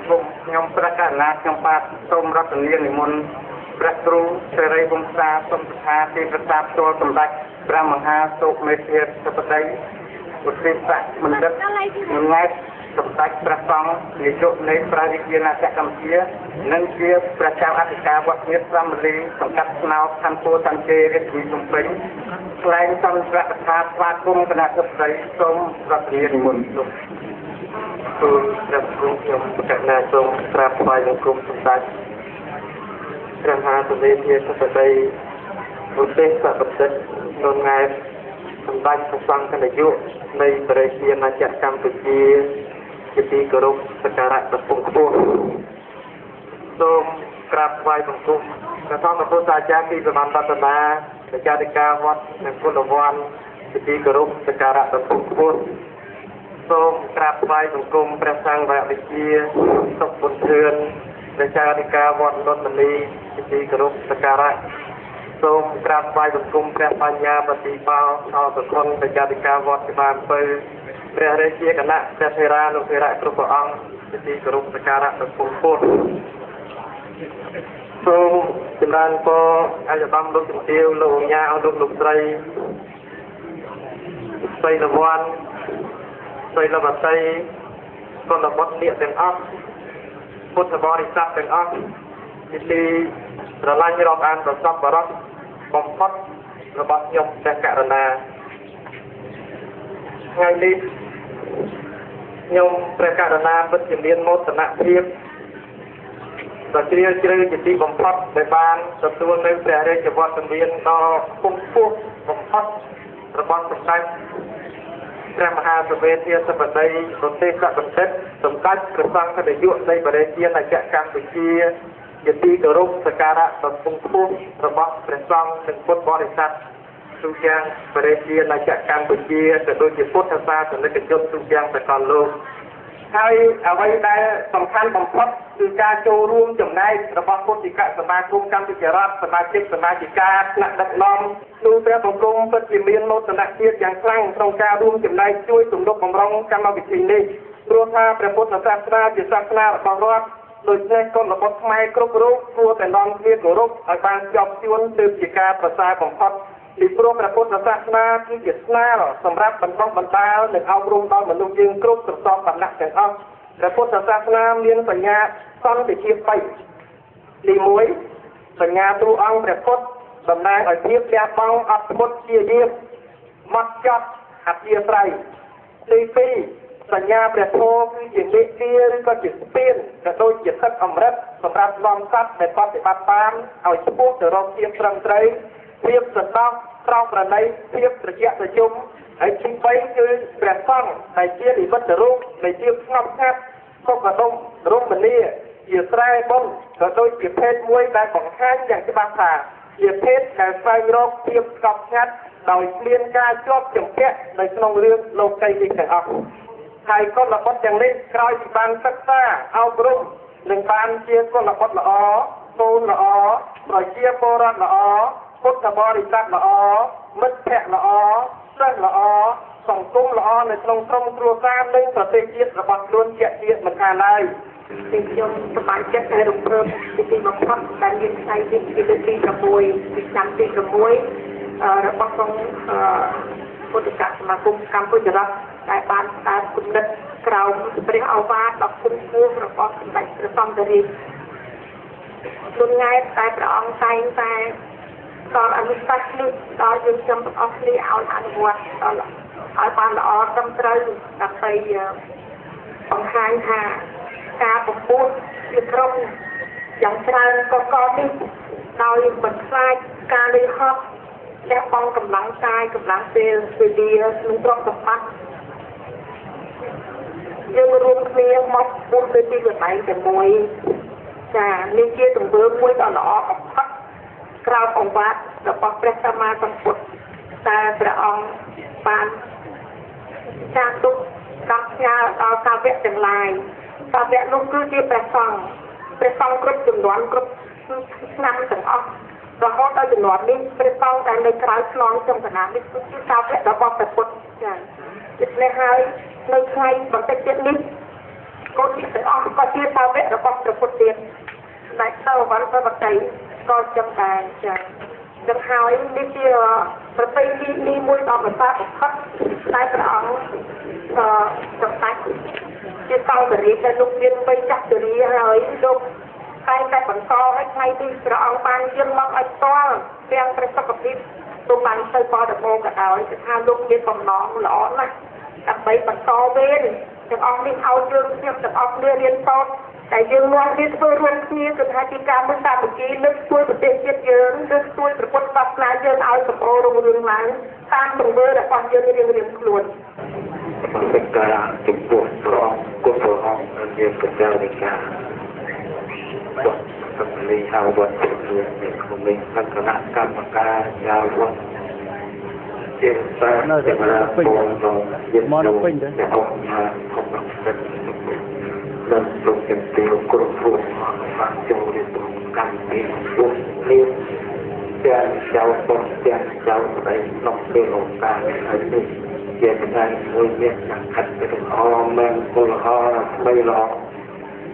ខ្ញុំប្រកាសណាខ្ញុំបាទសូមរដ្ឋនានិមន្តព្រះគ្រូសេរីវង្សាសូមស្ថាទីប្រតាផ្ទាល់សម្ដេចព្រះមហាសូកមេធាធិបតីឧទ្ទិសបណ្ឌិតង៉ែតសម្ដេចព្រះសង្ឃនាយកនៃព្រះរាជាណាចក្រកម្ពុជានិងជាព្រះចៅអធិការវត្តមានប្រមលីសង្កាត់ស្នោខណ្ឌពោធិ៍សែនជ័យរាជធានីភ្នំពេញថ្លែងសំប្រកថាស្វាគមន៍គណៈសិទ្ធិសូមរដ្ឋនានិមន្តលោកទូលព្រះគ្រូខ្ញុំកណ្ណាសូមក្រាបថ្វាយបង្គំសម្ដេចព្រះមហាធិបតីឧទ្ទិសបណ្ឌិតលោកង៉ែតសម្ដេចព្រះសង្ឃនាយកនៃព្រះរាជាណាចក្រកម្ពុជាជាទីគោរពសក្ការៈដ៏ខ្ពង់ខ្ពស់សូមក្រាបថ្វាយបង្គំព្រះធម្មពុទ្ធអាចារ្យទីប្រមាណបតនាព្រះចារិកាវត្តនិងគុណវ័នជាទីគោរពសក្ការៈដ៏ខ្ពង់ខ្ពស់សូមក្រាបថ្វាយបង្គំព្រះសង្ឃវិជាសុខបុត្រធឿនព្រះចារិកាវត្តនុតមនីជាទីគោរពសក្ការៈសូមក្រាបថ្វាយបង្គំព្រះបញ្ញាបតិបោអរគុណព្រះចារិកាវត្តច្បារអំពើព្រះរាជាគណៈព្រះធេរានុធេរៈគ្រប់ព្រះអង្គជាទីគោរពសក្ការៈដ៏ខ្ពង់ខ្ពស់សូមចម្រើនពរអាយដំលោកជំទាវលោកអញ្ញាលោកស្រីស្រីលវ័នស្រីលវតីគុណបុត្រនាគទាំងអស់ពុទ្ធបរិស័ទទាំងអស់ជាទីស្រឡាញ់រាប់អានប្រសពបរោះបំផុតរបស់ខ្ញុំព្រះករុណាថ្ងៃនេះខ្ញុំព្រះករុណាពិតជាមានមោទនភាពដ៏ជ្រាលជ្រៅជាទីបំផុតដែលបានទទួលនៅព្រះរាជវត្តមានដ៏ខ្ពង់ខ្ពស់បំផុតរបស់សម្ដេចព្រះមហាសមេធាធិបតីឧទ្ទិសបណ្ឌិតសម្ដេចព្រះសង្ឃនាយកនៃព្រះរាជាណាចក្រកម្ពុជាជាទីគោរពសក្ការៈដ៏ខ្ពង់ខ្ពស់របស់ព្រះសង្ឃនិងពុទ្ធបរិស័ទទូទាំងព្រះរាជាណាចក្រកម្ពុជាក៏ដូចជាពុទ្ធសាសនិកជនទូទាំងសកលលោកហើយអ្វីដែលសំខាន់បំផុតគឺការចូលរួមចំណែករបស់ពុទ្ធិកសមាគមកម្ពុជារដ្ឋសមាជិកសមាជិកាថ្នាក់ដឹកនាំទូព្រះបង្គំពិតជាមានមោទនភាពយ៉ាងខ្លាំងក្នុងការរួមចំណែកជួយទំនុកបម្រុងកម្មវិធីនេះព្រោះថាព្រះពុទ្ធសាសនាជាសាសនារបស់រដ្ឋដូច្នេះកូនរបស់ខ្មែរគ្រប់រូបគួរតែនាំគ្នាគោរពឲ្យបានជាប់ជួនទើបជាការប្រសើរបំផុតពីព្រោះព្រះពុទ្ធសាសនាគឺជាស្នាលសម្រាប់បណ្ដុះបណ្ដាលនិងអប់រំដល់មនុស្សយើងគ្រប់ស្រទាប់វណ្ណៈទាំងអស់ព្រះពុទ្ធសាសនាមានសញ្ញាសន្តិភាព3ទី1សញ្ញាទ្រូអង្គព្រះពុទ្ធតំណាងឲ្យភាពលះបង់អត់ធ្មត់ជាយាមមកចត់អធិស្រ័យទី2សញ្ញាព្រះធម៌គឺជាមេគាឬក៏ជាស្ពានក៏ដូចជាទឹកអមរិតសម្រាប់នាំសត្វដែលបប្រតិបត្តិបានឲ្យឆ្ពោះទៅរកភាពត្រឹមត្រូវភាពសន្តោសត្រង់ប្រណីភាពត្រជាក់ត្រជុំហើយទី3គឺព្រះសង្ឃដែលជានិមិត្តរូបនៃភាពស្ងប់ស្ងាត់សុខដុមរមនាជាស្រែបុណ្យក៏ដូចជាភេទមួយដែលបង្ហាញយ៉ាងច្បាស់ថាជាភេទដែលស្វែងរកភាពស្ងប់ស្ងាត់ដោយគ្មានការជាប់ជំពាក់នៅក្នុងរឿងលោកីនេះទាំងអស់ហើយគុណបុត្រទាំងនេះក្រោយពីបានសិក្សាអប់រំនិងបានជាគុណបុត្រល្អកូនល្អប្រជាពលរដ្ឋល្អពុទ្ធបរិស័ទល្អមិត្តភក្តិល្អសិស្សល្អសង្គមល្អនៅក្នុងក្រុមគ្រួសារនិងប្រទេសជាតិរបស់ខ្លួនជាទៀតមិនខានឡើយខ្ញុំសប្បាយចិត្តដែលរំភើបពីបំផុតដែលមានថ្ងៃនេះជាលើកទី6ពីឆ្នាំទី6របស់ក្នុងពុទ្ធកសមាគមកម្ពុជារដ្ឋដែលបានស្ដារគំនិតក្រោមព្រះឱវាទដ៏ខ្ពង់ខ្ពស់របស់សម្ដេចព្រះសង្ឃរាជលោកង៉ែតតែព្រះអង្គតែងតែដល់អនុសាសន៍នេះដល់យើងខ្ញុំទាំងអស់គ្នាឲ្យអនុវត្តឲ្យបានល្អត្រឹមត្រូវដើម្បីបង្ហាញថាការប្រកួតជាក្រុមយ៉ាងច្រើនកកនេះដោយមិនខ្លាចការលិហត់លះបង់កម្លាំងកាយកម្លាំងពេលវេលានិងទ្រព្យសម្បត្តិយើងរួមគ្នាមកពុះទៅទីកន្លែងតែមួយចានេះជាទង្វើមួយដ៏ល្អបំផុតក្រោមអង្គវាទរបស់ព្រះសម្មាសម្ពុទ្ធតែព្រះអង្គបានចាត់ទុកកម្មផ្ញើដល់សាវកទាំងឡាយសាវកនោះគឺជាព្រះសង្ឃគ្រប់ចំនួនគ្រប់ឆ្នាំទាំងអស់រហូតដល់ចំនួននេះព្រះសង្ឃដែលនៅក្រៅឆ្លងចំកណ្ដាលនេះគឺជាសាវករបស់ព្រះពុទ្ធចា៎ដូច្នេះហើយនៅថ្ងៃបន្តិចទៀតនេះ cô chị phải có chia sao vết nó bọc được một tiền này sau vẫn phải bật tay con châm đài được hỏi đi chia và tay đi mua đọc một phát khắp tay đó trong tay chia sau để đi là lúc viên bây chắc để đi rồi lúc tay tay bằng to hết ngay đi rõ ban dương mong anh to đang phải sắp gặp tôi mang tới coi được mô cả đời tha lúc viên còn nón lõ này đặc biệt bằng to bên được ông đi ao dương tiếp được ông đưa liên tốt tại dương luôn đi tôi luôn kia từ hai ca mới ta một ký nước xuôi một tiền chết dương nước xuôi từ quân bạc lá dương ao sập ô đồng dương láng tan đồng mưa là con dương đi riêng luôn tất cả chúng buộc của ông dương của gia đình cả tâm lý hào vận của mình là cả nạn cảm ca giao vận trên ta để mà buồn rồi diễn đủ để ông không bằng sân lần tục kiểm tiêu của phụ và châu để tụng cảm tình buồn liên trên cháu con trên cháu đấy lòng tiêu hồn ca ở đây trên đây người biết rằng thật cái ho men cô ho mây lọ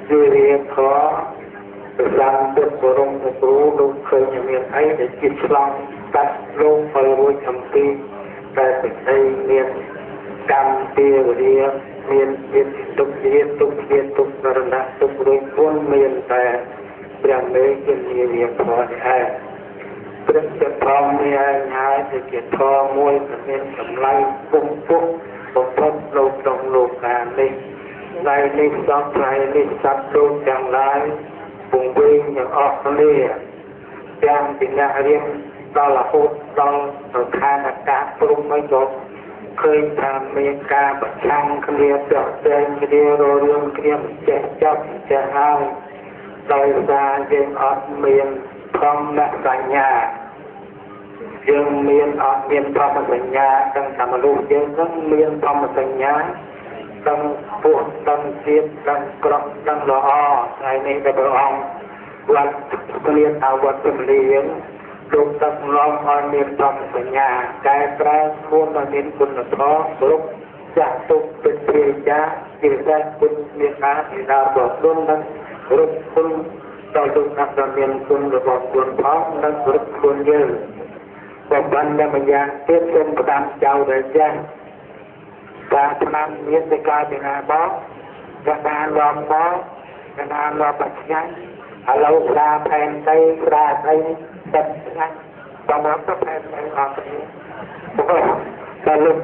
dưới riêng khó rằng được của ông của chú lúc khơi nhà miền ấy để chích lòng đặt lông phơi ruồi thầm tin tại tỉnh tây miền cam tia của đi miền tuk rồi đã tuk rồi quân miền tại rằng mấy cái miền phò này rất chất thong này nhái thì cái thò môi miền cầm lay cung phúc một thốt lục đồng lục cả đi này đi sắp này đi sắp đôi chẳng lái vùng quê những Australia đang tình trạng riêng đó là hút đó ở khai là cá phương mới có khơi tham miền ca bậc trăng kia đợt trên kia rồi lương kia chạy chấp chạy hai đời ra trên ở miền không đã cả nhà dương miền ở miền không ở nhà đang làm luôn dương những miền không ở nhà đang buộc đang giết đang cọp đang lò này này là bờ ôngวันเรียนเอาวันเป็นเลี้ยงลูกตั้งร้องออนเรียนทำสัญญากายแปรม้วนมาเน้นคุณท้องลุกจากตุกเป็นเพียจ้าจิตใจคุณเรียนอาที่ดาวบอกรุ่นนั้นรุกคุณต่อลุกนักเรียนคุณระบอกคุณท้องนั้นรุกคุณเยอะบอกวันนี้มันยังเทียบเป็นประดามเจ้าได้แจ้งการทำเนียนในการเป็นอาบอการรองบอการรอปัจจัยเราปลาแผ่นใจปลาใจจัดงานบางวันก็แผ่นใจออกนี้แต่ลุก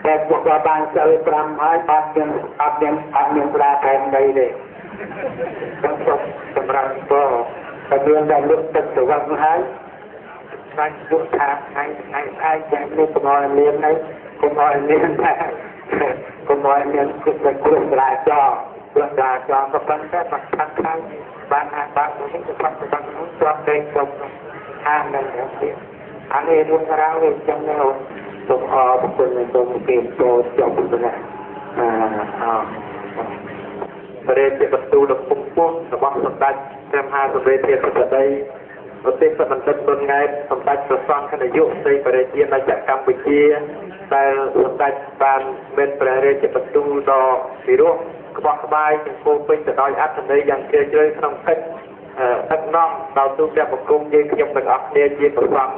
แต่พวกเราบางเจอปรำหายปัดยังปลาแผ่นใจเลยต้องจบสำหรับก็แต่เดือนได้ลุกตึกตัววันหายใช้ลุกทางให้แจ้งลุกมอยเลี้ยงให้กุมอยเลี้ยงได้กุมอยเลี้ยงกุศลกุศลจอเรื่องดาจอก็เป็นแค่ปัจจัยครั้งบางคนที่จะทำบางคนตัวเองจบห้างนั่นแหละอันนี้เรื่องราวเรื่องจังเลยส่งออกคนในตรงเกมโตจบไปแล้วประเด็นจะประตูดอกพุ่งพุ่งสมองสมบัติแซมฮาสมเด็จเทียนสมบัติประเทศมันเป็นต้นไงสมบัติประสานขณะยุคในประเทศในจากกัมพูชีแต่สมบัติบานเป็นประเด็นจะประตูดอกสีรุ่งกบสบายจึงโคเป็นจะน้อยอัดทันใดอย่างเกยๆขนมเป็ดตักน้องเราตู้แบบบกุ้งยืนขยมเป็นอักเนียยืนประฟัง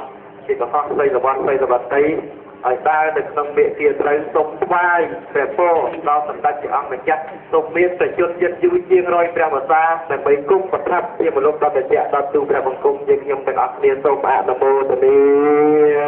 ที่ประฟังใส่ระวันใส่ระบัดตีไอ้ตาเด็กน้องเบี้ยเสียใจสมไหวแต่โป้เราสันตัดจะอังเป็นยักษ์สมเมียแต่จุดยัดยืดยืนรอยแปรมาซาแต่ไปกุ้งประทับที่มันลบเราแต่จะเราตู้แบบบกุ้งยืนขยมเป็นอักเนียสมอาณโมตเนีย